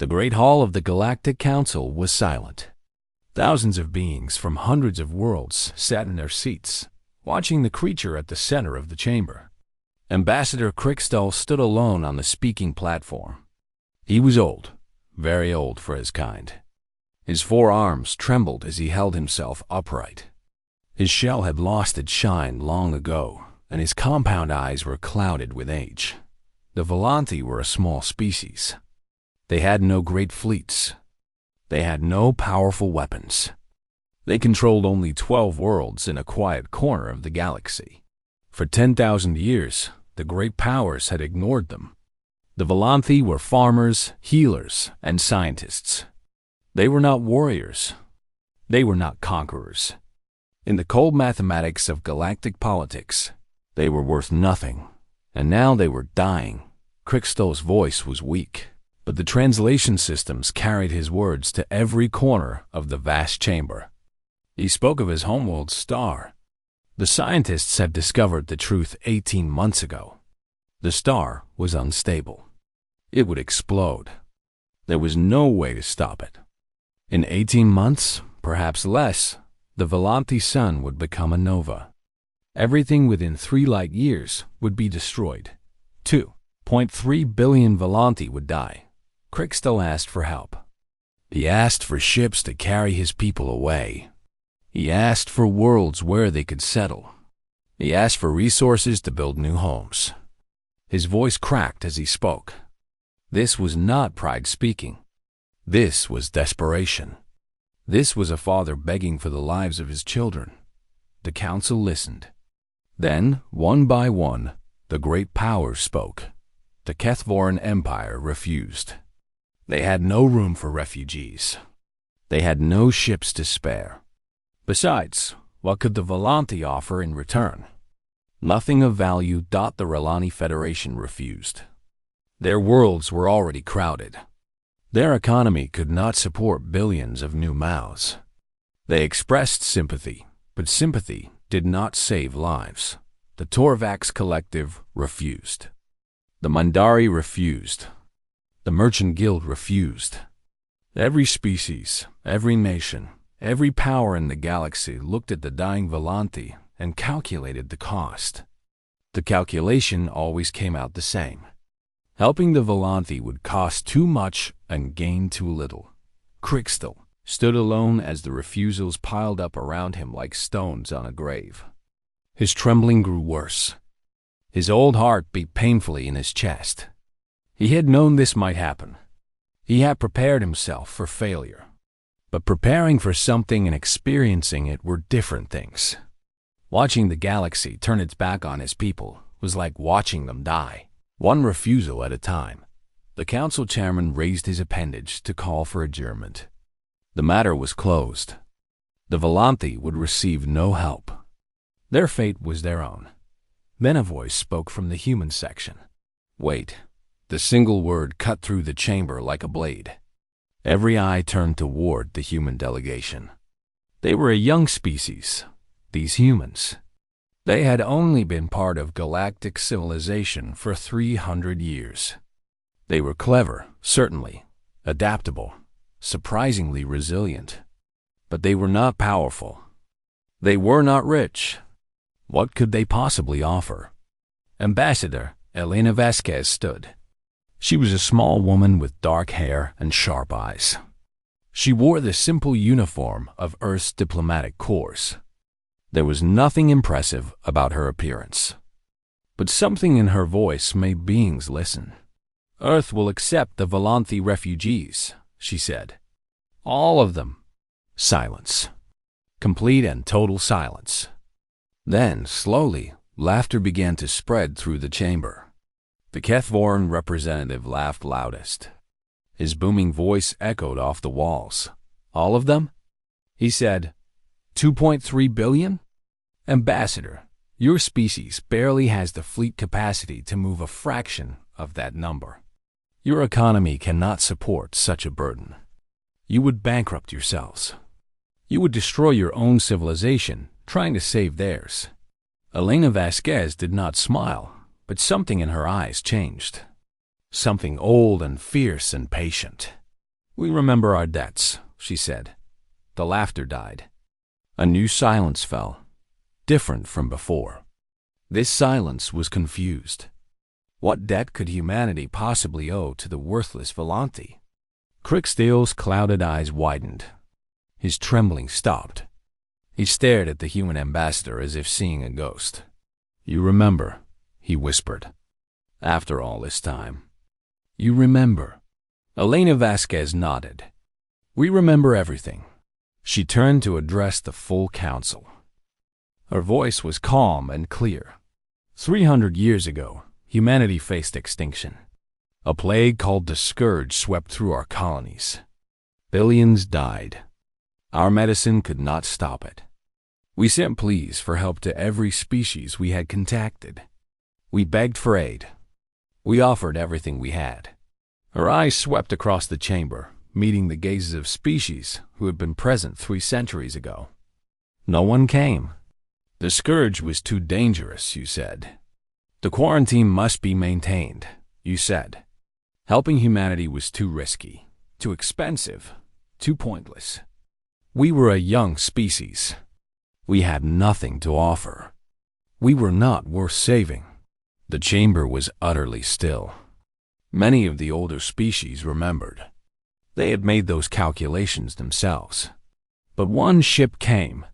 The great hall of the Galactic Council was silent. Thousands of beings from hundreds of worlds sat in their seats, watching the creature at the center of the chamber. Ambassador Crickstall stood alone on the speaking platform. He was old, very old for his kind. His forearms trembled as he held himself upright. His shell had lost its shine long ago, and his compound eyes were clouded with age. The Volanthi were a small species. They had no great fleets. They had no powerful weapons. They controlled only 12 worlds in a quiet corner of the galaxy. For 10,000 years, the great powers had ignored them. The Volanthi were farmers, healers, and scientists. They were not warriors. They were not conquerors. In the cold mathematics of galactic politics, they were worth nothing, and now they were dying. Crickstall's voice was weak, but the translation systems carried his words to every corner of the vast chamber. He spoke of his homeworld star. The scientists had discovered the truth 18 months ago. The star was unstable. It would explode. There was no way to stop it. In 18 months, perhaps less, the Volanthi sun would become a nova. Everything within 3 light years would be destroyed. 2.3 billion Volanthi would die. Crickstall asked for help. He asked for ships to carry his people away. He asked for worlds where they could settle. He asked for resources to build new homes. His voice cracked as he spoke. This was not pride speaking. This was desperation. This was a father begging for the lives of his children. The council listened. Then, one by one, the great powers spoke. The Kethvoran Empire refused. They had no room for refugees. They had no ships to spare. Besides, what could the Volanthi offer in return? Nothing of value. The Relani Federation refused. Their worlds were already crowded. Their economy could not support billions of new mouths. They expressed sympathy, but sympathy did not save lives. The Torvax Collective refused. The Mandari refused. The Merchant Guild refused. Every species, every nation, every power in the galaxy looked at the dying Volanthi and calculated the cost. The calculation always came out the same. Helping the Volanthi would cost too much and gain too little. Crickstall stood alone as the refusals piled up around him like stones on a grave. His trembling grew worse. His old heart beat painfully in his chest. He had known this might happen. He had prepared himself for failure. But preparing for something and experiencing it were different things. Watching the galaxy turn its back on his people was like watching them die, one refusal at a time. The council chairman raised his appendage to call for adjournment. The matter was closed. The Volanthi would receive no help. Their fate was their own. Then a voice spoke from the human section. Wait. The single word cut through the chamber like a blade. Every eye turned toward the human delegation. They were a young species, these humans. They had only been part of galactic civilization for 300 years. They were clever, certainly, adaptable, surprisingly resilient. But they were not powerful. They were not rich. What could they possibly offer? Ambassador Elena Vasquez stood. She was a small woman with dark hair and sharp eyes. She wore the simple uniform of Earth's diplomatic corps. There was nothing impressive about her appearance. But something in her voice made beings listen. Earth will accept the Volanthi refugees, she said. All of them. Silence. Complete and total silence. Then, slowly, laughter began to spread through the chamber. The Kethvoran representative laughed loudest. His booming voice echoed off the walls. All of them? He said, 2.3 billion? Ambassador, your species barely has the fleet capacity to move a fraction of that number. Your economy cannot support such a burden. You would bankrupt yourselves. You would destroy your own civilization trying to save theirs. Elena Vasquez did not smile, but something in her eyes changed. Something old and fierce and patient. We remember our debts, she said. The laughter died. A new silence fell, different from before. This silence was confused. What debt could humanity possibly owe to the worthless Volanti? Cricksteel's clouded eyes widened. His trembling stopped. He stared at the human ambassador as if seeing a ghost. "You remember," he whispered. "After all this time. You remember." Elena Vasquez nodded. "We remember everything." She turned to address the full council. Her voice was calm and clear. 300 years ago, humanity faced extinction. A plague called the Scourge swept through our colonies. Billions died. Our medicine could not stop it. We sent pleas for help to every species we had contacted. We begged for aid. We offered everything we had. Her eyes swept across the chamber, meeting the gazes of species who had been present 3 centuries ago. No one came. The Scourge was too dangerous, you said. The quarantine must be maintained, you said. Helping humanity was too risky, too expensive, too pointless. We were a young species. We had nothing to offer. We were not worth saving. The chamber was utterly still. Many of the older species remembered. They had made those calculations themselves. But one ship came,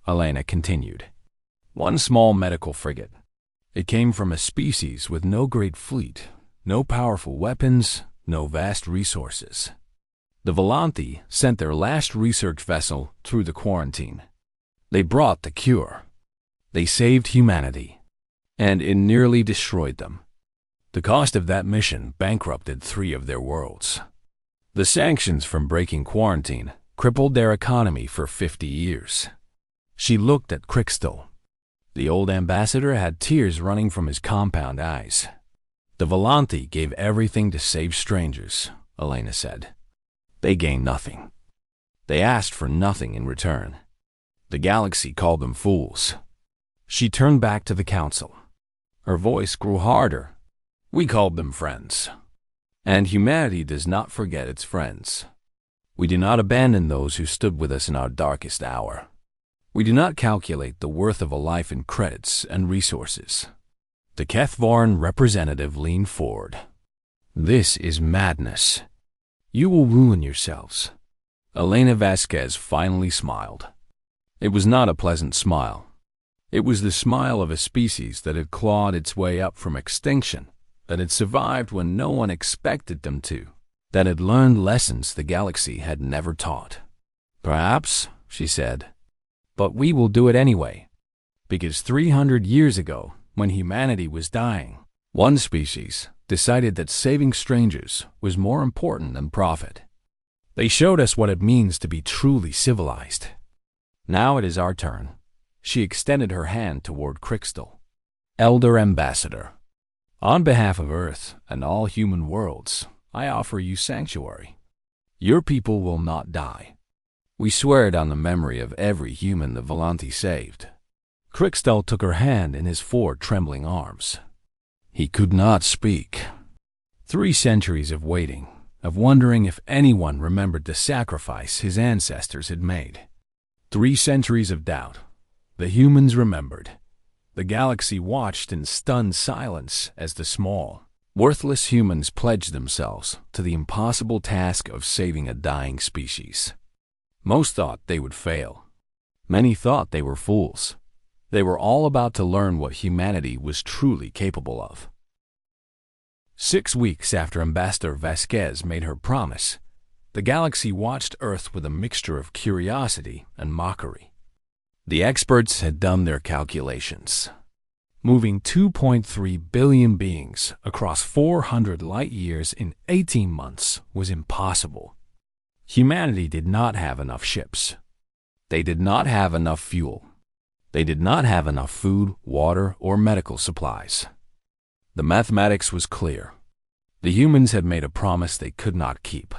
Elena continued. One small medical frigate. It came from a species with no great fleet, no powerful weapons, no vast resources. The Volanti sent their last research vessel through the quarantine. They brought the cure. They saved humanity, and it nearly destroyed them. The cost of that mission bankrupted 3 of their worlds. The sanctions from breaking quarantine crippled their economy for 50 years. She looked at Cricksteel. The old ambassador had tears running from his compound eyes. The Volanti gave everything to save strangers, Elena said. They gained nothing. They asked for nothing in return. The galaxy called them fools. She turned back to the council. Her voice grew harder. We called them friends. And humanity does not forget its friends. We do not abandon those who stood with us in our darkest hour. We do not calculate the worth of a life in credits and resources. The Kethvaran representative leaned forward. This is madness. You will ruin yourselves. Elena Vasquez finally smiled. It was not a pleasant smile. It was the smile of a species that had clawed its way up from extinction, that had survived when no one expected them to, that had learned lessons the galaxy had never taught. Perhaps, she said, but we will do it anyway. Because 300 years ago, when humanity was dying, one species decided that saving strangers was more important than profit. They showed us what it means to be truly civilized. Now it is our turn. She extended her hand toward Cricksteel. Elder Ambassador, on behalf of Earth and all human worlds, I offer you sanctuary. Your people will not die. We swear it on the memory of every human the Volanti saved. Cricksteel took her hand in his 4 trembling arms. He could not speak. 3 centuries of waiting, of wondering if anyone remembered the sacrifice his ancestors had made. 3 centuries of doubt. The humans remembered. The galaxy watched in stunned silence as the small, worthless humans pledged themselves to the impossible task of saving a dying species. Most thought they would fail. Many thought they were fools. They were all about to learn what humanity was truly capable of. 6 weeks after Ambassador Vasquez made her promise, the galaxy watched Earth with a mixture of curiosity and mockery. The experts had done their calculations. Moving 2.3 billion beings across 400 light years in 18 months was impossible. Humanity did not have enough ships. They did not have enough fuel. They did not have enough food, water, or medical supplies. The mathematics was clear. The humans had made a promise they could not keep.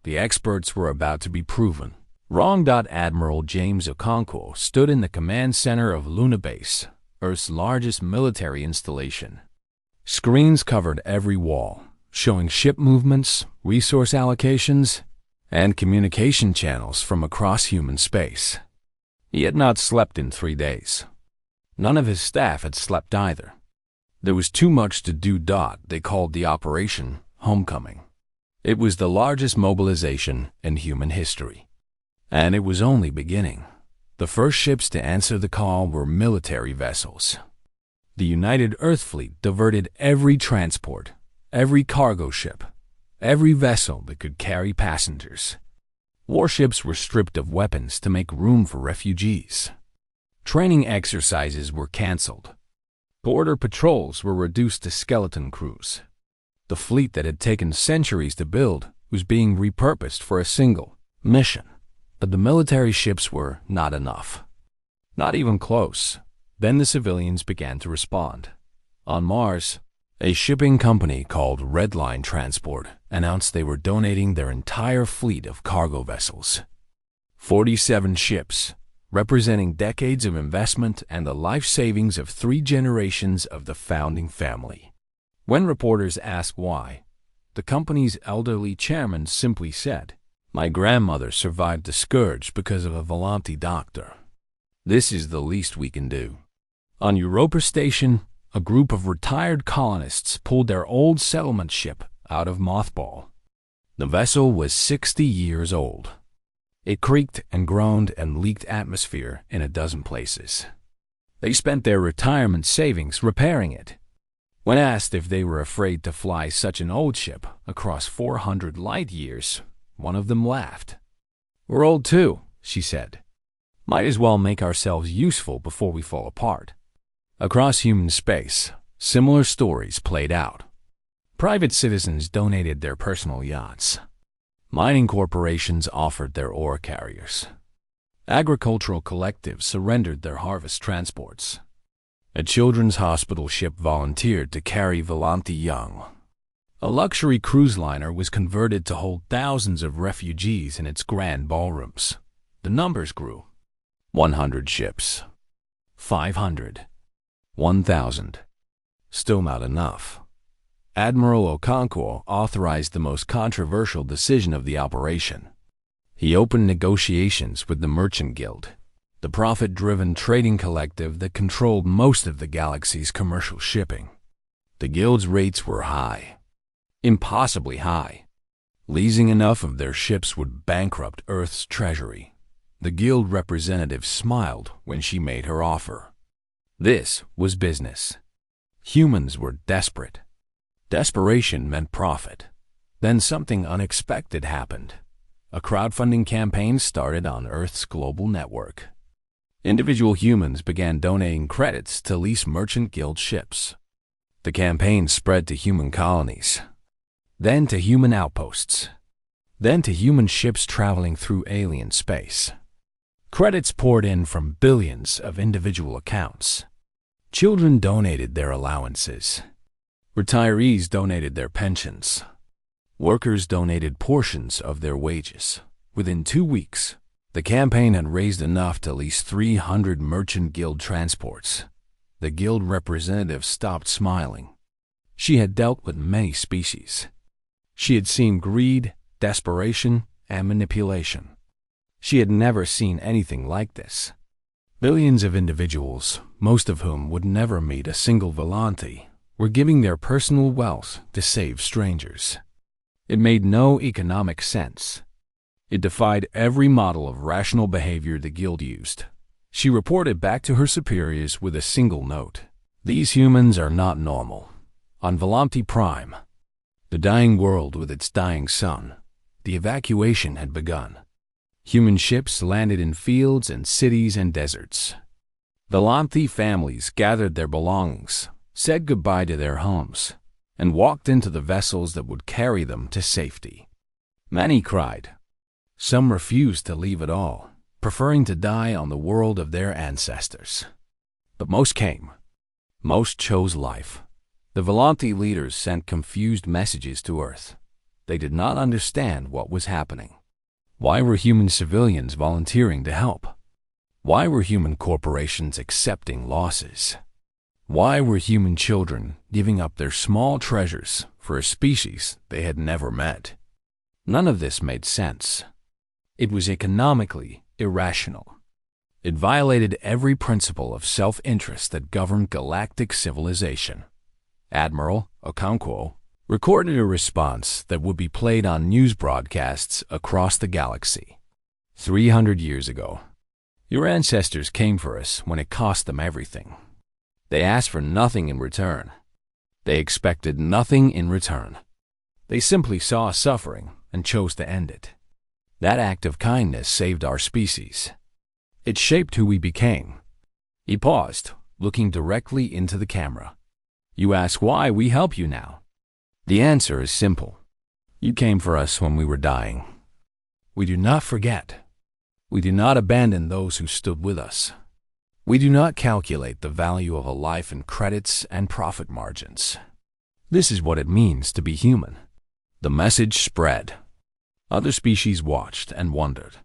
The experts were about to be proven. Wrong. Admiral James Okonkwo stood in the command center of Luna Base, Earth's largest military installation. Screens covered every wall, showing ship movements, resource allocations, and communication channels from across human space. He had not slept in 3 days. None of his staff had slept either. There was too much to do. They called the operation Homecoming. It was the largest mobilization in human history. And it was only beginning. The first ships to answer the call were military vessels. The United Earth Fleet diverted every transport, every cargo ship, every vessel that could carry passengers. Warships were stripped of weapons to make room for refugees. Training exercises were canceled. Border patrols were reduced to skeleton crews. The fleet that had taken centuries to build was being repurposed for a single mission. But the military ships were not enough. Not even close. Then the civilians began to respond. On Mars, a shipping company called Redline Transport announced they were donating their entire fleet of cargo vessels. 47 ships, representing decades of investment and the life savings of 3 generations of the founding family. When reporters asked why, the company's elderly chairman simply said, "My grandmother survived the scourge because of a Volante doctor. This is the least we can do." On Europa Station, a group of retired colonists pulled their old settlement ship out of mothball. The vessel was 60 years old. It creaked and groaned and leaked atmosphere in a dozen places. They spent their retirement savings repairing it. When asked if they were afraid to fly such an old ship across 400 light years, one of them laughed. "We're old too," she said. "Might as well make ourselves useful before we fall apart." Across human space, similar stories played out. Private citizens donated their personal yachts. Mining corporations offered their ore carriers. Agricultural collectives surrendered their harvest transports. A children's hospital ship volunteered to carry Volante young. A luxury cruise liner was converted to hold thousands of refugees in its grand ballrooms. The numbers grew. 100 ships. 500. 1,000. Still not enough. Admiral Okonkwo authorized the most controversial decision of the operation. He opened negotiations with the Merchant Guild, the profit-driven trading collective that controlled most of the galaxy's commercial shipping. The guild's rates were high. Impossibly high. Leasing enough of their ships would bankrupt Earth's treasury. The guild representative smiled when she made her offer. This was business. Humans were desperate. Desperation meant profit. Then something unexpected happened. A crowdfunding campaign started on Earth's global network. Individual humans began donating credits to lease Merchant Guild ships. The campaign spread to human colonies, then to human outposts, then to human ships traveling through alien space. Credits poured in from billions of individual accounts. Children donated their allowances. Retirees donated their pensions. Workers donated portions of their wages. Within 2 weeks, the campaign had raised enough to lease 300 Merchant Guild transports. The guild representative stopped smiling. She had dealt with many species. She had seen greed, desperation, and manipulation. She had never seen anything like this. Billions of individuals, most of whom would never meet a single Volante, were giving their personal wealth to save strangers. It made no economic sense. It defied every model of rational behavior the guild used. She reported back to her superiors with a single note. "These humans are not normal." On Volante Prime, the dying world with its dying sun, the evacuation had begun. Human ships landed in fields and cities and deserts. Volante families gathered their belongings, said goodbye to their homes, and walked into the vessels that would carry them to safety. Many cried. Some refused to leave at all, preferring to die on the world of their ancestors. But most came. Most chose life. The Volante leaders sent confused messages to Earth. They did not understand what was happening. Why were human civilians volunteering to help? Why were human corporations accepting losses? Why were human children giving up their small treasures for a species they had never met? None of this made sense. It was economically irrational. It violated every principle of self-interest that governed galactic civilization. Admiral Okonkwo recorded a response that would be played on news broadcasts across the galaxy. 300 years ago, your ancestors came for us when it cost them everything. They asked for nothing in return. They expected nothing in return. They simply saw suffering and chose to end it. That act of kindness saved our species. It shaped who we became. He paused, looking directly into the camera. You ask why we help you now. The answer is simple. You came for us when we were dying. We do not forget. We do not abandon those who stood with us. We do not calculate the value of a life in credits and profit margins. This is what it means to be human. The message spread. Other species watched and wondered.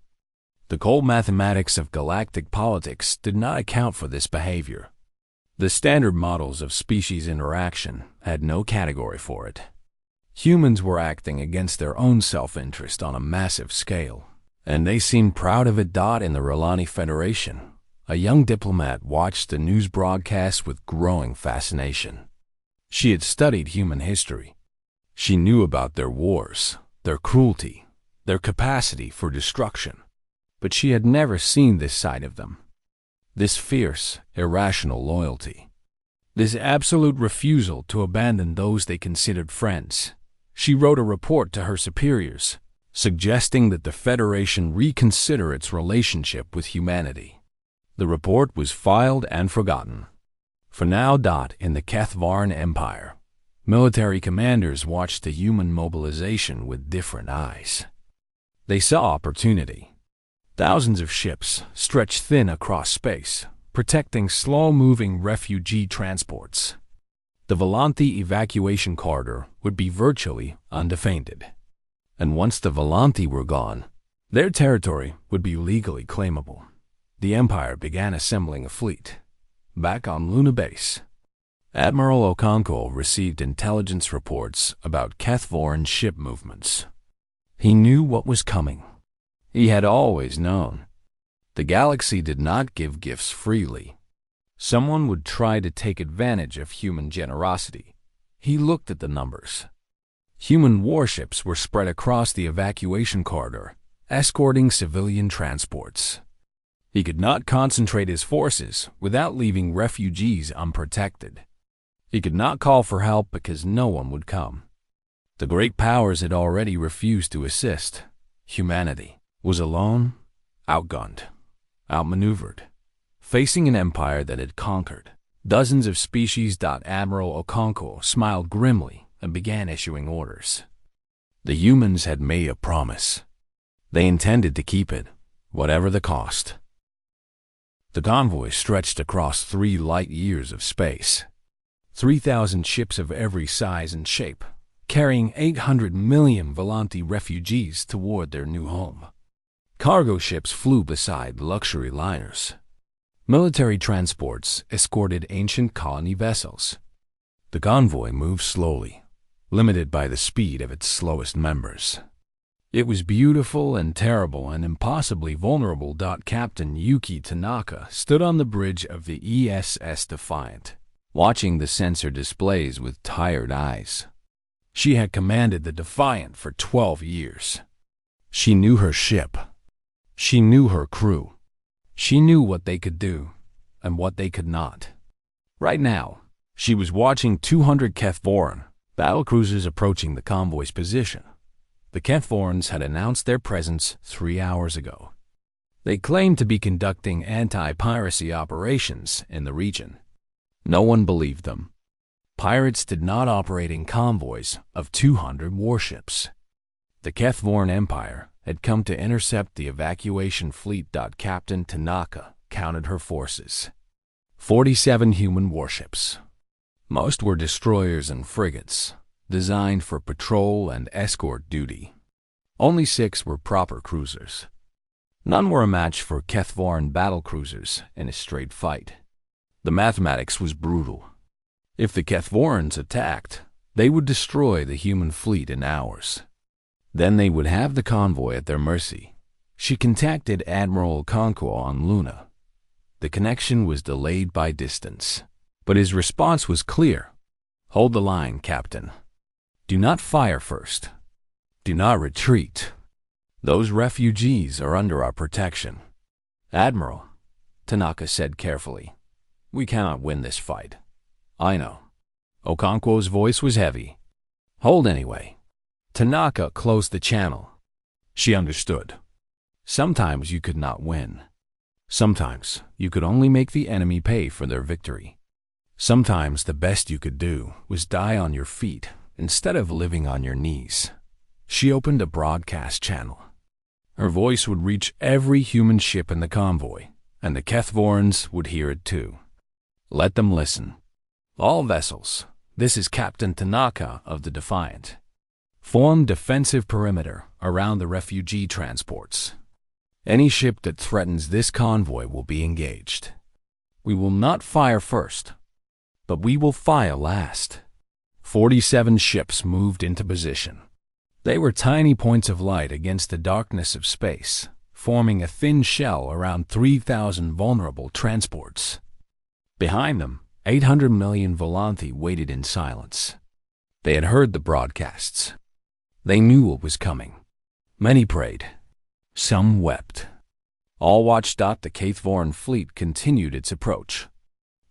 The cold mathematics of galactic politics did not account for this behavior. The standard models of species interaction had no category for it. Humans were acting against their own self-interest on a massive scale, and they seemed proud of it. In the Relani Federation, a young diplomat watched the news broadcast with growing fascination. She had studied human history. She knew about their wars, their cruelty, their capacity for destruction, but she had never seen this side of them. This fierce, irrational loyalty. This absolute refusal to abandon those they considered friends. She wrote a report to her superiors, suggesting that the Federation reconsider its relationship with humanity. The report was filed and forgotten. For now, in the Kethvaran Empire, military commanders watched the human mobilization with different eyes. They saw opportunity. Thousands of ships stretched thin across space, protecting slow-moving refugee transports. The Volanthi evacuation corridor would be virtually undefended. And once the Volanthi were gone, their territory would be legally claimable. The Empire began assembling a fleet. Back on Luna Base, Admiral Okonkwo received intelligence reports about Kethvaran ship movements. He knew what was coming. He had always known. The galaxy did not give gifts freely. Someone would try to take advantage of human generosity. He looked at the numbers. Human warships were spread across the evacuation corridor, escorting civilian transports. He could not concentrate his forces without leaving refugees unprotected. He could not call for help because no one would come. The great powers had already refused to assist. Humanity was alone, outgunned, outmaneuvered, facing an empire that had conquered dozens of species. Admiral Okonkwo smiled grimly and began issuing orders. The humans had made a promise. They intended to keep it, whatever the cost. The convoy stretched across 3 light years of space. 3,000 ships of every size and shape, carrying 800 million Volanthi refugees toward their new home. Cargo ships flew beside luxury liners. Military transports escorted ancient colony vessels. The convoy moved slowly, limited by the speed of its slowest members. It was beautiful and terrible and impossibly vulnerable. Captain Yuki Tanaka stood on the bridge of the ESS Defiant, watching the sensor displays with tired eyes. She had commanded the Defiant for 12 years. She knew her ship. She knew her crew. She knew what they could do and what they could not. Right now, she was watching 200 Kethvaran battlecruisers approaching the convoy's position. The Kethvarans had announced their presence 3 hours ago. They claimed to be conducting anti-piracy operations in the region. No one believed them. Pirates did not operate in convoys of 200 warships. The Kethvaran Empire had come to intercept the evacuation fleet. Captain Tanaka counted her forces. 47 human warships. Most were destroyers and frigates, designed for patrol and escort duty. Only 6 were proper cruisers. None were a match for Kethvaran battlecruisers in a straight fight. The mathematics was brutal. If the Kethvarans attacked, they would destroy the human fleet in hours. Then they would have the convoy at their mercy. She contacted Admiral Okonkwo on Luna. The connection was delayed by distance, but his response was clear. "Hold the line, Captain. Do not fire first. Do not retreat. Those refugees are under our protection." "Admiral," Tanaka said carefully, "we cannot win this fight." "I know." Okonkwo's voice was heavy. "Hold anyway." Tanaka closed the channel. She understood. Sometimes you could not win. Sometimes you could only make the enemy pay for their victory. Sometimes the best you could do was die on your feet instead of living on your knees. She opened a broadcast channel. Her voice would reach every human ship in the convoy, and the Kethvorans would hear it too. "Let them listen. All vessels, this is Captain Tanaka of the Defiant. Form defensive perimeter around the refugee transports. Any ship that threatens this convoy will be engaged. We will not fire first, but we will fire last." 47 ships moved into position. They were tiny points of light against the darkness of space, forming a thin shell around 3,000 vulnerable transports. Behind them, 800 million Volanthi waited in silence. They had heard the broadcasts. They knew what was coming. Many prayed. Some wept. All watched. The Kethvoran fleet continued its approach.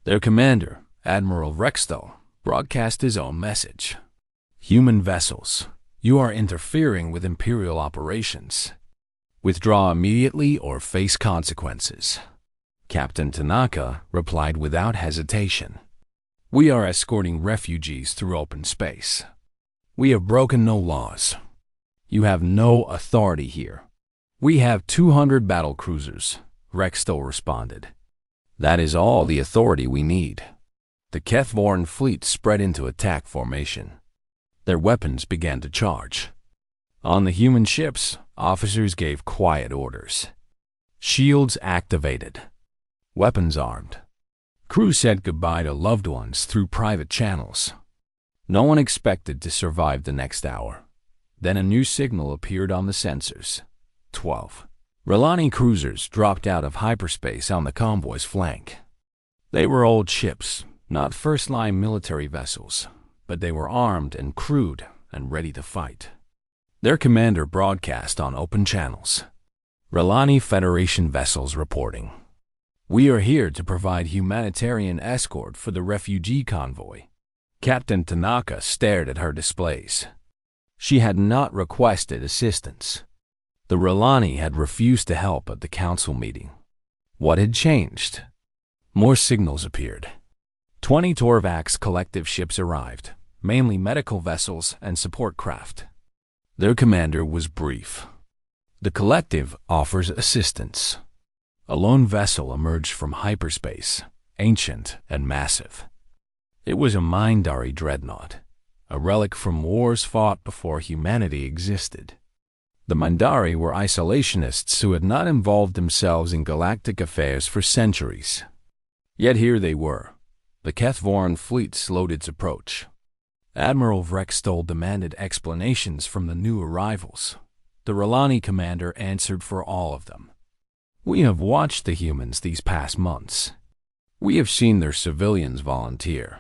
Their commander, Admiral Rexthal, broadcast his own message. "Human vessels, you are interfering with Imperial operations. Withdraw immediately or face consequences." Captain Tanaka replied without hesitation. "We are escorting refugees through open space. We have broken no laws. You have no authority here." "We have 200 battle cruisers," Rexthal responded. "That is all the authority we need." The Kethvoran fleet spread into attack formation. Their weapons began to charge. On the human ships, officers gave quiet orders. Shields activated. Weapons armed. Crew said goodbye to loved ones through private channels. No one expected to survive the next hour. Then a new signal appeared on the sensors. 12. Relani cruisers dropped out of hyperspace on the convoy's flank. They were old ships, not first-line military vessels, but they were armed and crewed and ready to fight. Their commander broadcast on open channels. "Relani Federation vessels reporting. We are here to provide humanitarian escort for the refugee convoy." Captain Tanaka stared at her displays. She had not requested assistance. The Relani had refused to help at the council meeting. What had changed? More signals appeared. 20 Torvax collective ships arrived, mainly medical vessels and support craft. Their commander was brief. "The collective offers assistance." A lone vessel emerged from hyperspace, ancient and massive. It was a Mindari dreadnought, a relic from wars fought before humanity existed. The Mindari were isolationists who had not involved themselves in galactic affairs for centuries. Yet here they were. The Kethvoran fleet slowed its approach. Admiral Vrextol demanded explanations from the new arrivals. The Relani commander answered for all of them. "We have watched the humans these past months. We have seen their civilians volunteer.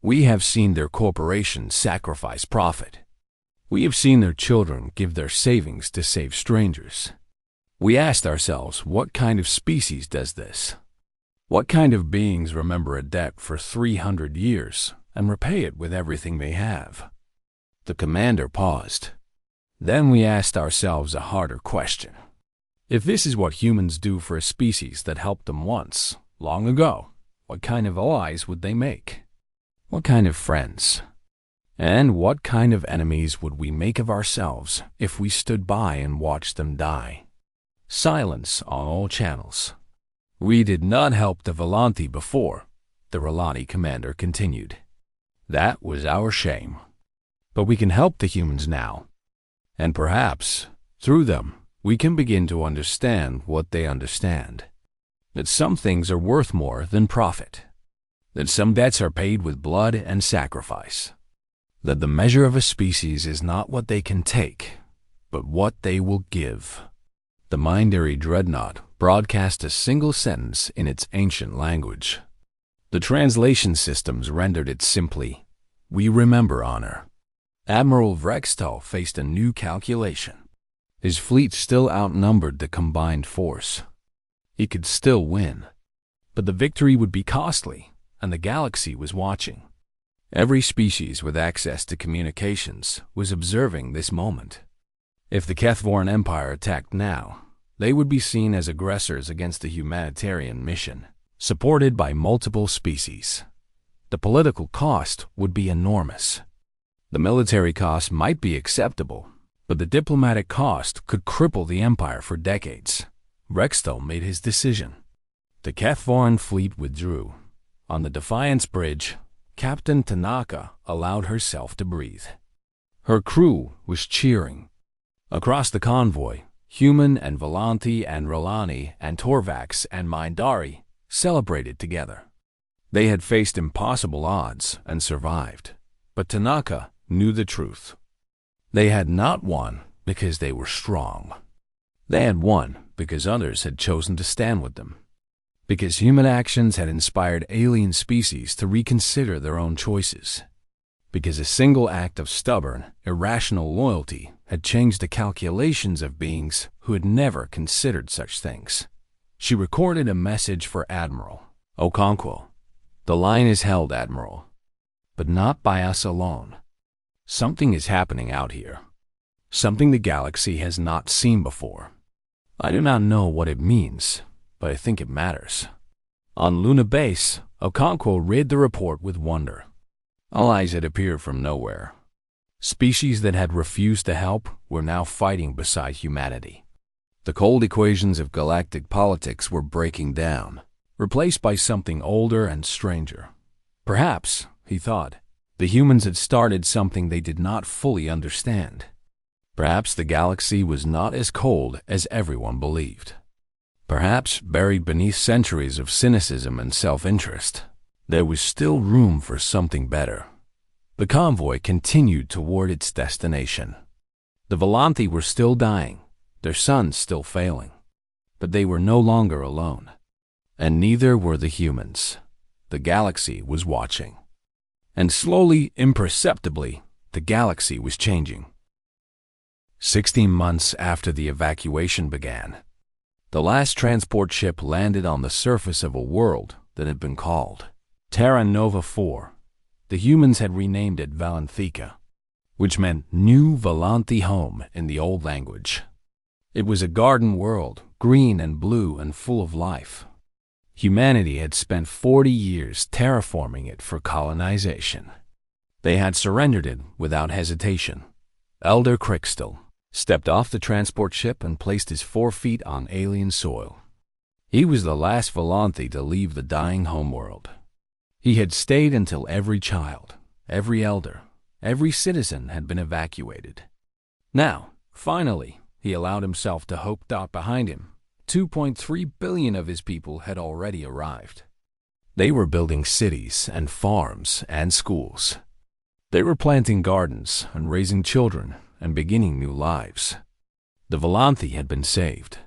We have seen their corporations sacrifice profit. We have seen their children give their savings to save strangers. We asked ourselves, what kind of species does this? What kind of beings remember a debt for 300 years and repay it with everything they have?" The commander paused. "Then we asked ourselves a harder question. If this is what humans do for a species that helped them once, long ago, what kind of allies would they make? What kind of friends? And what kind of enemies would we make of ourselves if we stood by and watched them die?" Silence on all channels. "We did not help the Volanthi before," the Relani commander continued. "That was our shame. But we can help the humans now. And perhaps, through them, we can begin to understand what they understand. That some things are worth more than profit. That some debts are paid with blood and sacrifice. That the measure of a species is not what they can take, but what they will give. The Mindary dreadnought broadcast a single sentence in its ancient language. The translation systems rendered it simply, "We remember honor." Admiral Vrextal faced a new calculation. His fleet still outnumbered the combined force. He could still win. But the victory would be costly, and the galaxy was watching. Every species with access to communications was observing this moment. If the Kethvoran Empire attacked now, they would be seen as aggressors against a humanitarian mission, supported by multiple species. The political cost would be enormous. The military cost might be acceptable, but the diplomatic cost could cripple the Empire for decades. Vrextal made his decision. The Kethvoran fleet withdrew. On the Defiance Bridge, Captain Tanaka allowed herself to breathe. Her crew was cheering. Across the convoy, Human and Volanti and Rolani and Torvax and Mindari celebrated together. They had faced impossible odds and survived, but Tanaka knew the truth. They had not won because they were strong. They had won because others had chosen to stand with them. Because human actions had inspired alien species to reconsider their own choices. Because a single act of stubborn, irrational loyalty had changed the calculations of beings who had never considered such things. She recorded a message for Admiral Okonkwo. "The line is held, Admiral, but not by us alone. Something is happening out here. Something the galaxy has not seen before. I do not know what it means, but I think it matters." On Luna Base, Okonkwo read the report with wonder. Allies had appeared from nowhere. Species that had refused to help were now fighting beside humanity. The cold equations of galactic politics were breaking down, replaced by something older and stranger. Perhaps, he thought, the humans had started something they did not fully understand. Perhaps the galaxy was not as cold as everyone believed. Perhaps, buried beneath centuries of cynicism and self-interest, there was still room for something better. The convoy continued toward its destination. The Volanti were still dying, their suns still failing. But they were no longer alone. And neither were the humans. The galaxy was watching. And slowly, imperceptibly, the galaxy was changing. 16 months after the evacuation began, the last transport ship landed on the surface of a world that had been called Terra Nova 4. The humans had renamed it Valenthika, which meant New Volanti Home in the old language. It was a garden world, green and blue and full of life. Humanity had spent 40 years terraforming it for colonization. They had surrendered it without hesitation. Elder Crickstal stepped off the transport ship and placed his 4 feet on alien soil. He was the last Volanthi to leave the dying homeworld. He had stayed until every child, every elder, every citizen had been evacuated. Now, finally, he allowed himself to hope that behind him, 2.3 billion of his people had already arrived. They were building cities and farms and schools. They were planting gardens and raising children and beginning new lives. The Volanthi had been saved.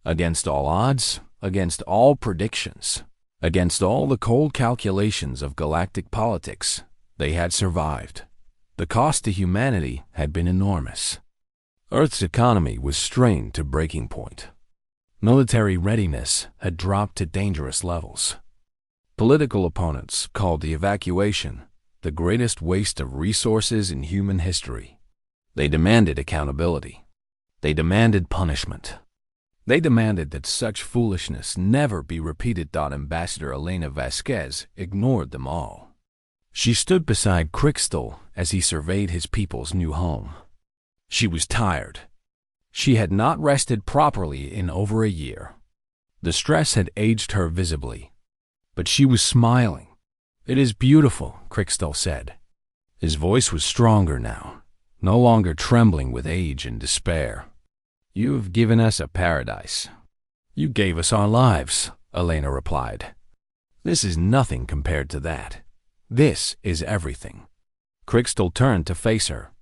Against all odds, against all predictions, against all the cold calculations of galactic politics, they had survived. The cost to humanity had been enormous. Earth's economy was strained to breaking point. Military readiness had dropped to dangerous levels. Political opponents called the evacuation the greatest waste of resources in human history. They demanded accountability. They demanded punishment. They demanded that such foolishness never be repeated. Ambassador Elena Vasquez ignored them all. She stood beside Crickstal as he surveyed his people's new home. She was tired. She had not rested properly in over a year. The stress had aged her visibly. But she was smiling. "It is beautiful," Crickstal said. His voice was stronger now, no longer trembling with age and despair. "You have given us a paradise." "You gave us our lives," Elena replied. "This is nothing compared to that. This is everything." Crickstal turned to face her.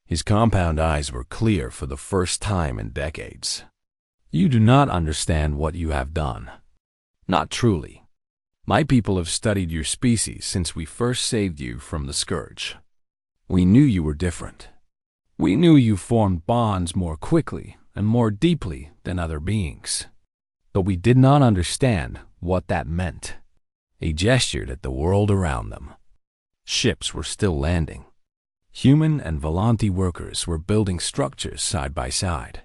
His compound eyes were clear for the first time in decades. You do not understand what you have done. Not truly. My people have studied your species since we first saved you from the scourge. We knew you were different. We knew you formed bonds more quickly and more deeply than other beings. But we did not understand what that meant. He gestured at the world around them. Ships were still landing. Human and Volanti workers were building structures side by side.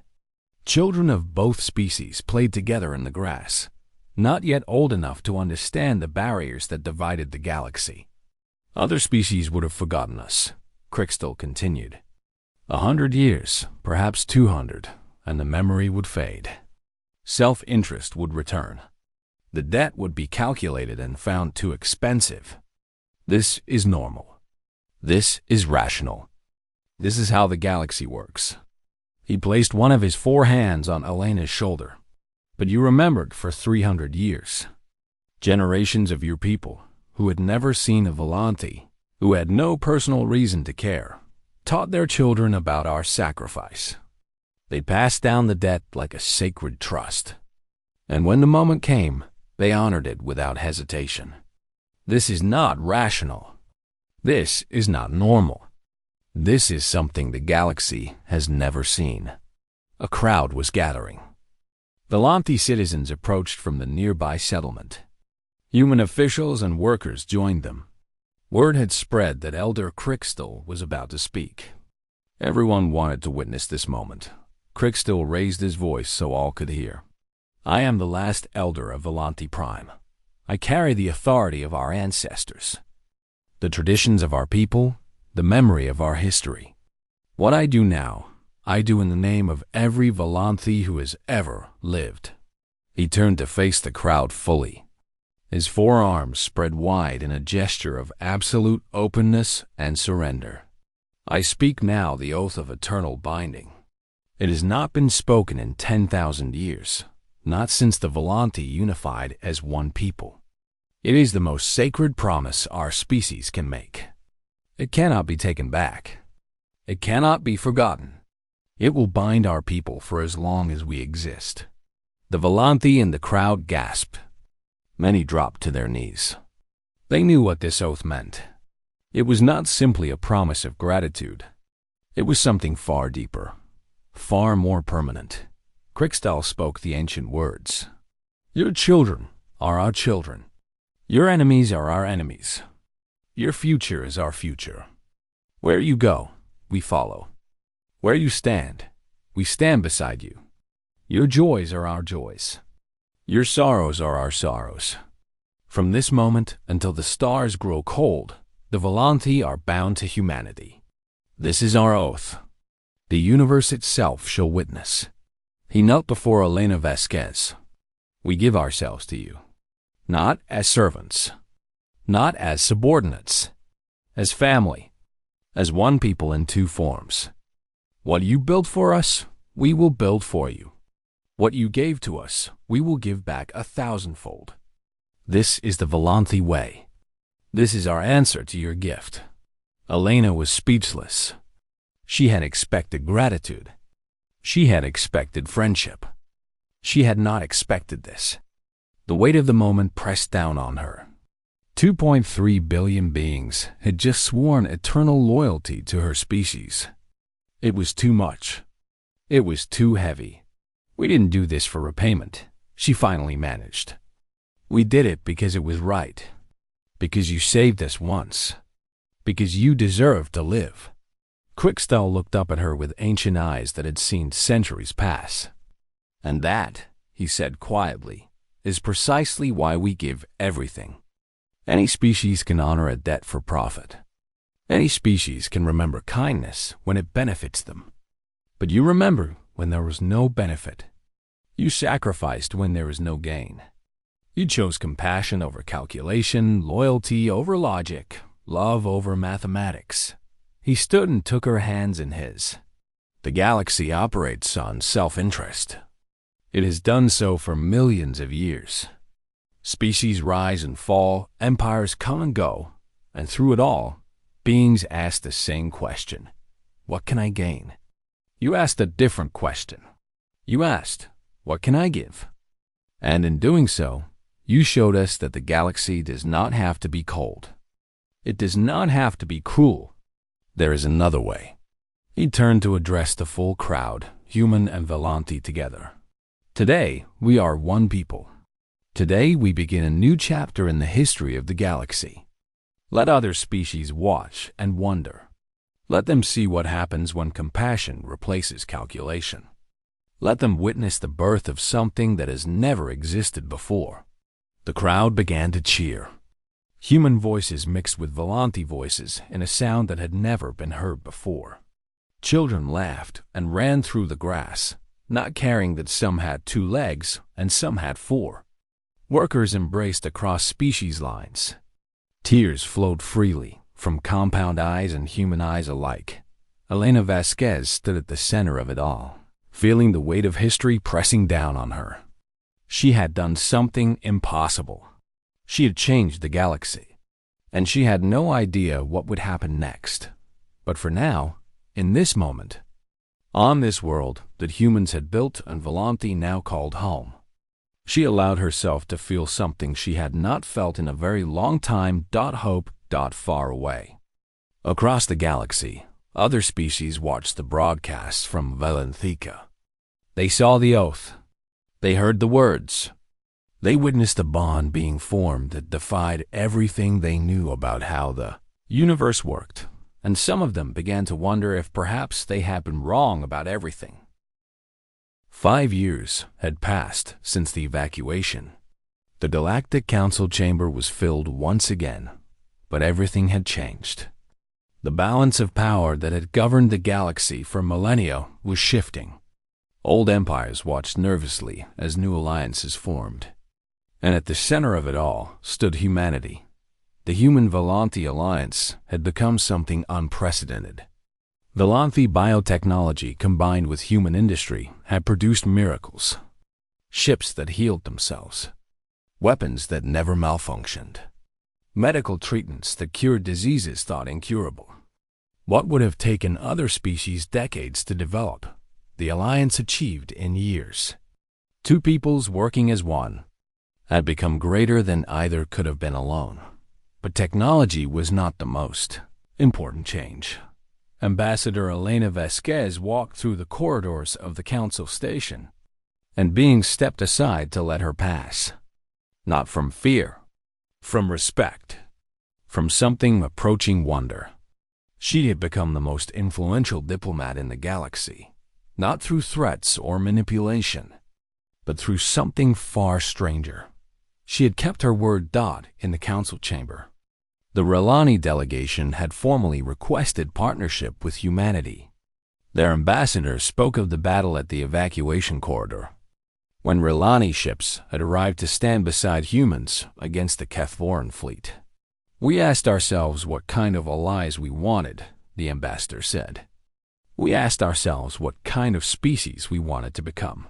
Children of both species played together in the grass, not yet old enough to understand the barriers that divided the galaxy. Other species would have forgotten us, Crystal continued. 100 years, perhaps 200, and the memory would fade. Self-interest would return. The debt would be calculated and found too expensive. This is normal. This is rational. This is how the galaxy works. He placed one of his 4 hands on Elena's shoulder. But you remembered for 300 years. Generations of your people, who had never seen a Volanti, who had no personal reason to care, taught their children about our sacrifice. They passed down the debt like a sacred trust. And when the moment came, they honored it without hesitation. This is not rational. This is not normal. This is something the galaxy has never seen. A crowd was gathering. Volanti citizens approached from the nearby settlement. Human officials and workers joined them. Word had spread that Elder Crystal was about to speak. Everyone wanted to witness this moment. Crystal raised his voice so all could hear. I am the last elder of Volanti Prime. I carry the authority of our ancestors, the traditions of our people, the memory of our history. What I do now, I do in the name of every Volanti who has ever lived. He turned to face the crowd fully. His 4 arms spread wide in a gesture of absolute openness and surrender. I speak now the oath of eternal binding. It has not been spoken in 10,000 years, not since the Volanti unified as one people. It is the most sacred promise our species can make. It cannot be taken back. It cannot be forgotten. It will bind our people for as long as we exist. The Volanti in the crowd gasped. Many dropped to their knees. They knew what this oath meant. It was not simply a promise of gratitude. It was something far deeper, far more permanent. Crystal spoke the ancient words. Your children are our children. Your enemies are our enemies. Your future is our future. Where you go, we follow. Where you stand, we stand beside you. Your joys are our joys. Your sorrows are our sorrows. From this moment until the stars grow cold, the Volanti are bound to humanity. This is our oath. The universe itself shall witness. He knelt before Elena Vasquez. We give ourselves to you, not as servants, not as subordinates, as family, as one people in 2 forms. What you built for us, we will build for you. What you gave to us, we will give back 1,000-fold. This is the Volanti way. This is our answer to your gift. Elena was speechless. She had expected gratitude. She had expected friendship. She had not expected this. The weight of the moment pressed down on her. 2.3 billion beings had just sworn eternal loyalty to her species. It was too much. It was too heavy. We didn't do this for repayment, she finally managed. We did it because it was right. Because you saved us once. Because you deserve to live. Crystal looked up at her with ancient eyes that had seen centuries pass. And that, he said quietly, is precisely why we give everything. Any species can honor a debt for profit. Any species can remember kindness when it benefits them. But you remember when there was no benefit. You sacrificed when there was no gain. You chose compassion over calculation, loyalty over logic, love over mathematics. He stood and took her hands in his. The galaxy operates on self-interest. It has done so for millions of years. Species rise and fall, empires come and go, and through it all, beings ask the same question. what can I gain? You asked a different question. You asked, what can I give? And in doing so, you showed us that the galaxy does not have to be cold. It does not have to be cruel. There is another way. He turned to address the full crowd, human and Volanti together. Today, we are one people. Today, we begin a new chapter in the history of the galaxy. Let other species watch and wonder. Let them see what happens when compassion replaces calculation. Let them witness the birth of something that has never existed before. The crowd began to cheer. Human voices mixed with Volanti voices in a sound that had never been heard before. Children laughed and ran through the grass, not caring that some had 2 legs and some had 4. Workers embraced across species lines. Tears flowed freely from compound eyes and human eyes alike. Elena Vasquez stood at the center of it all, feeling the weight of history pressing down on her. She had done something impossible. She had changed the galaxy, and she had no idea what would happen next. But for now, in this moment, on this world that humans had built and Volanti now called home, she allowed herself to feel something she had not felt in a very long time. Hope. Far away. Across the galaxy, other species watched the broadcasts from Valentica. They saw the oath. They heard the words. They witnessed a bond being formed that defied everything they knew about how the universe worked, and some of them began to wonder if perhaps they had been wrong about everything. 5 years had passed since the evacuation. The Galactic Council chamber was filled once again, but everything had changed. The balance of power that had governed the galaxy for millennia was shifting. Old empires watched nervously as new alliances formed. And at the center of it all stood humanity. The Human-Volanti alliance had become something unprecedented. Volanti biotechnology combined with human industry had produced miracles. Ships that healed themselves. Weapons that never malfunctioned. Medical treatments that cured diseases thought incurable. What would have taken other species decades to develop, the alliance achieved in years. 2 peoples working as one had become greater than either could have been alone. But technology was not the most important change. Ambassador Elena Vasquez walked through the corridors of the council station, and being stepped aside to let her pass. Not from fear, from respect, from something approaching wonder. She had become the most influential diplomat in the galaxy, not through threats or manipulation, but through something far stranger. She had kept her word. In the council chamber, the Relani delegation had formally requested partnership with humanity. Their ambassador spoke of the battle at the evacuation corridor, when Relani ships had arrived to stand beside humans against the Kethvoran fleet. We asked ourselves what kind of allies we wanted, the ambassador said. We asked ourselves what kind of species we wanted to become.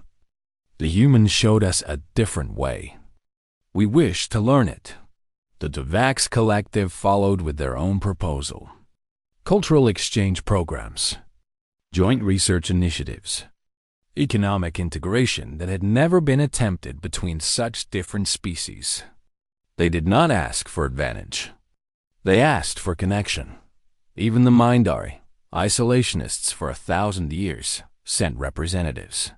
The humans showed us a different way. We wished to learn it. The Devax Collective followed with their own proposal. Cultural exchange programs, joint research initiatives, economic integration that had never been attempted between such different species. They did not ask for advantage. They asked for connection. Even the Mindari, isolationists for 1,000 years, sent representatives.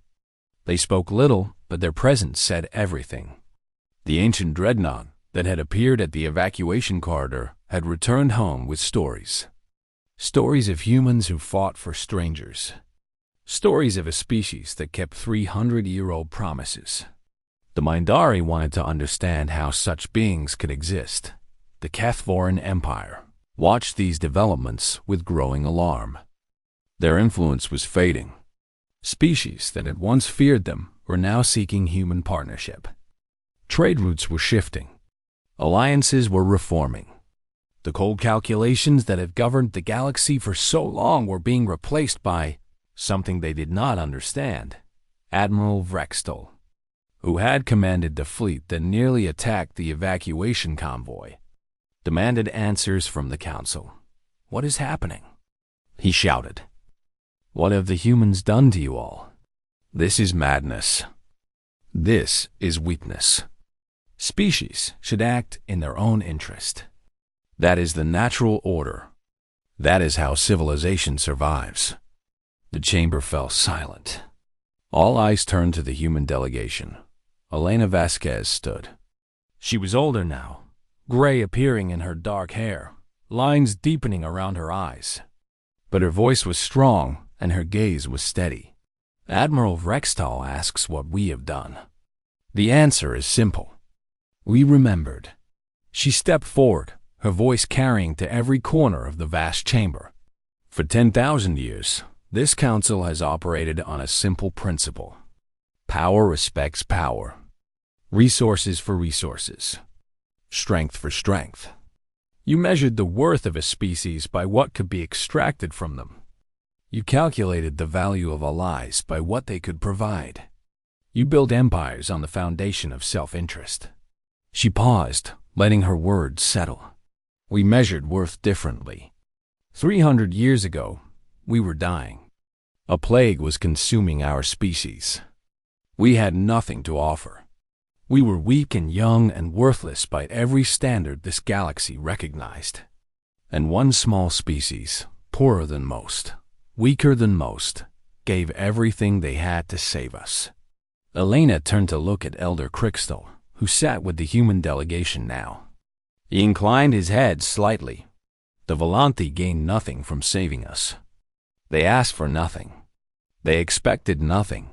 They spoke little, but their presence said everything. The ancient dreadnought that had appeared at the evacuation corridor had returned home with stories. Stories of humans who fought for strangers. Stories of a species that kept 300-year-old promises. The Mindari wanted to understand how such beings could exist. The Kethvoran Empire watched these developments with growing alarm. Their influence was fading. Species that had once feared them were now seeking human partnership. Trade routes were shifting. Alliances were reforming. The cold calculations that had governed the galaxy for so long were being replaced by something they did not understand. Admiral Vrextel, who had commanded the fleet that nearly attacked the evacuation convoy, demanded answers from the council. What is happening? He shouted. What have the humans done to you all? This is madness. This is weakness. Species should act in their own interest. That is the natural order. That is how civilization survives. The chamber fell silent. All eyes turned to the human delegation. Elena Vasquez stood. She was older now, gray appearing in her dark hair, lines deepening around her eyes. But her voice was strong and her gaze was steady. Admiral Rextal asks what we have done. The answer is simple. We remembered. She stepped forward, her voice carrying to every corner of the vast chamber. For 10,000 years, this council has operated on a simple principle. Power respects power. Resources for resources. Strength for strength. You measured the worth of a species by what could be extracted from them. You calculated the value of allies by what they could provide. You built empires on the foundation of self-interest. She paused, letting her words settle. We measured worth differently. 300 years ago, we were dying. A plague was consuming our species. We had nothing to offer. We were weak and young and worthless by every standard this galaxy recognized. And one small species, poorer than most, weaker than most, gave everything they had to save us. Elena turned to look at Elder Crystal, who sat with the human delegation now. He inclined his head slightly. The Volanthi gained nothing from saving us. They asked for nothing. They expected nothing.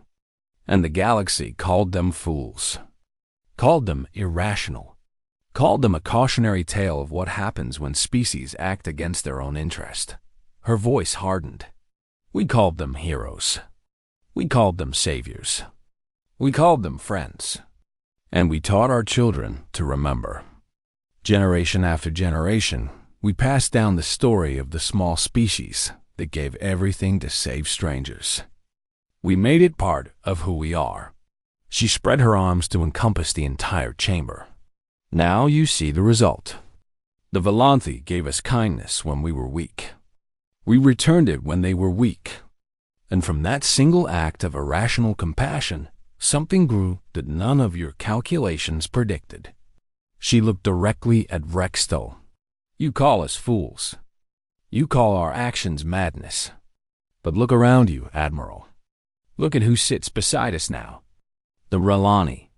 And the galaxy called them fools. Called them irrational. Called them a cautionary tale of what happens when species act against their own interest. Her voice hardened. We called them heroes. We called them saviors. We called them friends. And we taught our children to remember. Generation after generation, we passed down the story of the small species that gave everything to save strangers. We made it part of who we are. She spread her arms to encompass the entire chamber. Now you see the result. The Volanthi gave us kindness when we were weak. We returned it when they were weak. And from that single act of irrational compassion, something grew that none of your calculations predicted. She looked directly at Rextal. You call us fools. You call our actions madness. But look around you, Admiral. Look at who sits beside us now. The Ralani,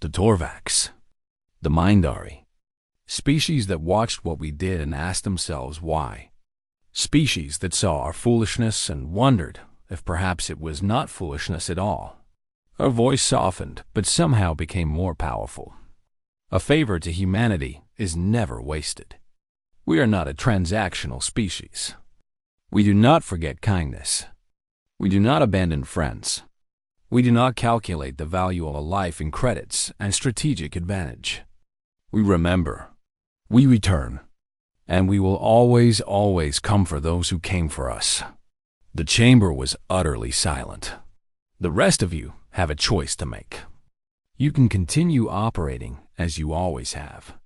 the Torvax, the Mindari. Species that watched what we did and asked themselves why. Species that saw our foolishness and wondered if perhaps it was not foolishness at all. Her voice softened, but somehow became more powerful. A favor to humanity is never wasted. We are not a transactional species. We do not forget kindness. We do not abandon friends. We do not calculate the value of a life in credits and strategic advantage. We remember. We return. And we will always, always come for those who came for us. The chamber was utterly silent. The rest of you have a choice to make. You can continue operating as you always have.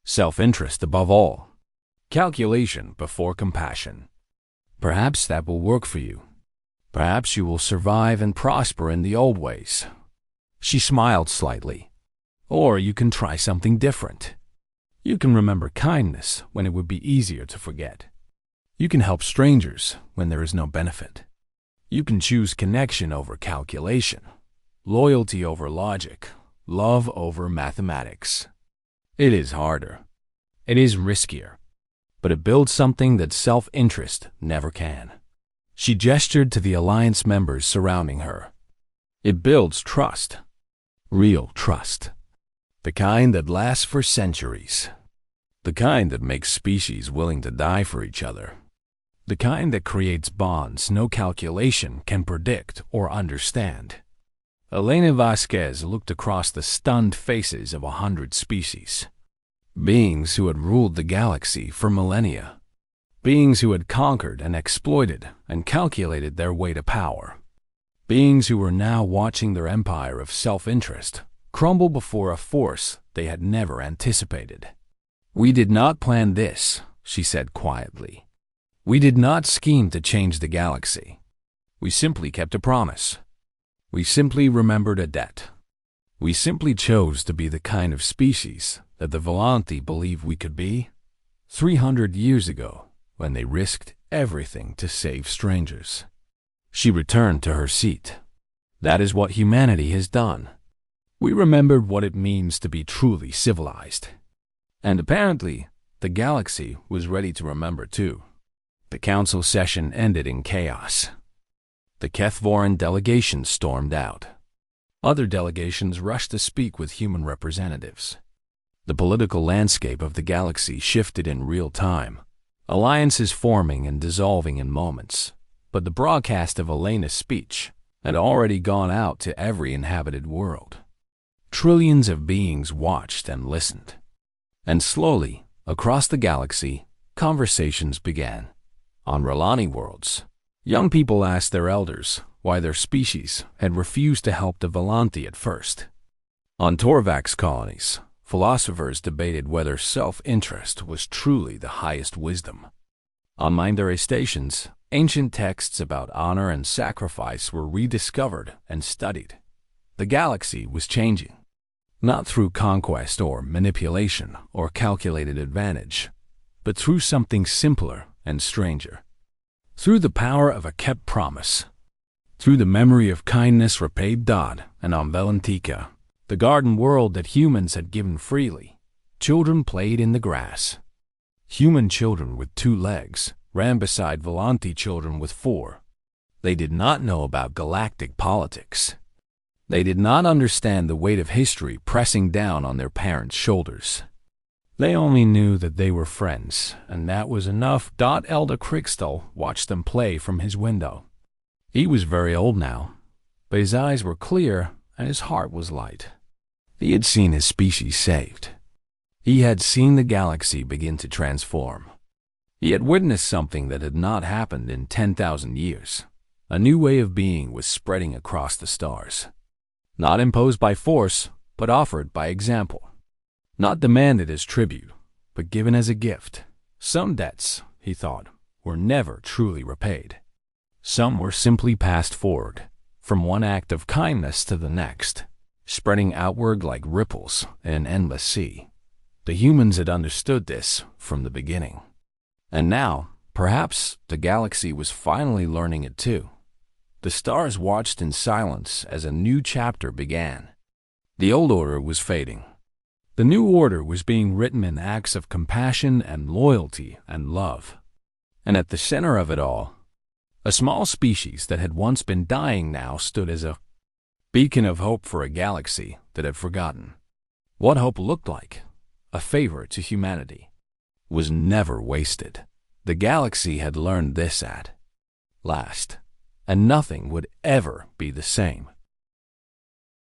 Self-interest above all. Calculation before compassion. Perhaps that will work for you. Perhaps you will survive and prosper in the old ways. She smiled slightly. Or you can try something different. You can remember kindness when it would be easier to forget. You can help strangers when there is no benefit. You can choose connection over calculation, loyalty over logic, love over mathematics. It is harder. It is riskier. But it builds something that self-interest never can. She gestured to the alliance members surrounding her. It builds trust. Real trust. The kind that lasts for centuries. The kind that makes species willing to die for each other. The kind that creates bonds no calculation can predict or understand. Elena Vasquez looked across the stunned faces of 100 species. Beings who had ruled the galaxy for millennia. Beings who had conquered and exploited and calculated their way to power. Beings who were now watching their empire of self-interest crumble before a force they had never anticipated. We did not plan this, she said quietly. We did not scheme to change the galaxy. We simply kept a promise. We simply remembered a debt. We simply chose to be the kind of species that the Volanti believed we could be 300 years ago when they risked everything to save strangers. She returned to her seat. That is what humanity has done. We remembered what it means to be truly civilized. And apparently, the galaxy was ready to remember too. The council session ended in chaos. The Kethvoran delegation stormed out. Other delegations rushed to speak with human representatives. The political landscape of the galaxy shifted in real time, alliances forming and dissolving in moments. But the broadcast of Elena's speech had already gone out to every inhabited world. Trillions of beings watched and listened. And slowly, across the galaxy, conversations began. On Relani worlds, young people asked their elders why their species had refused to help the Volanti at first. On Torvax colonies, philosophers debated whether self-interest was truly the highest wisdom. On Mindare stations, ancient texts about honor and sacrifice were rediscovered and studied. The galaxy was changing, not through conquest or manipulation or calculated advantage, but through something simpler and stranger. Through the power of a kept promise. Through the memory of kindness repaid Dodd and on Valentika, the garden world that humans had given freely. Children played in the grass. Human children with 2 legs ran beside Volanti children with 4. They did not know about galactic politics. They did not understand the weight of history pressing down on their parents' shoulders. They only knew that they were friends, and that was enough. Elder Krikstal watched them play from his window. He was very old now, but his eyes were clear and his heart was light. He had seen his species saved. He had seen the galaxy begin to transform. He had witnessed something that had not happened in 10,000 years. A new way of being was spreading across the stars. Not imposed by force, but offered by example. Not demanded as tribute, but given as a gift. Some debts, he thought, were never truly repaid. Some were simply passed forward, from one act of kindness to the next, spreading outward like ripples in an endless sea. The humans had understood this from the beginning. And now, perhaps, the galaxy was finally learning it too. The stars watched in silence as a new chapter began. The old order was fading. The new order was being written in acts of compassion and loyalty and love. And at the center of it all, a small species that had once been dying now stood as a beacon of hope for a galaxy that had forgotten what hope looked like. A favor to humanity was never wasted. The galaxy had learned this at last, and nothing would ever be the same.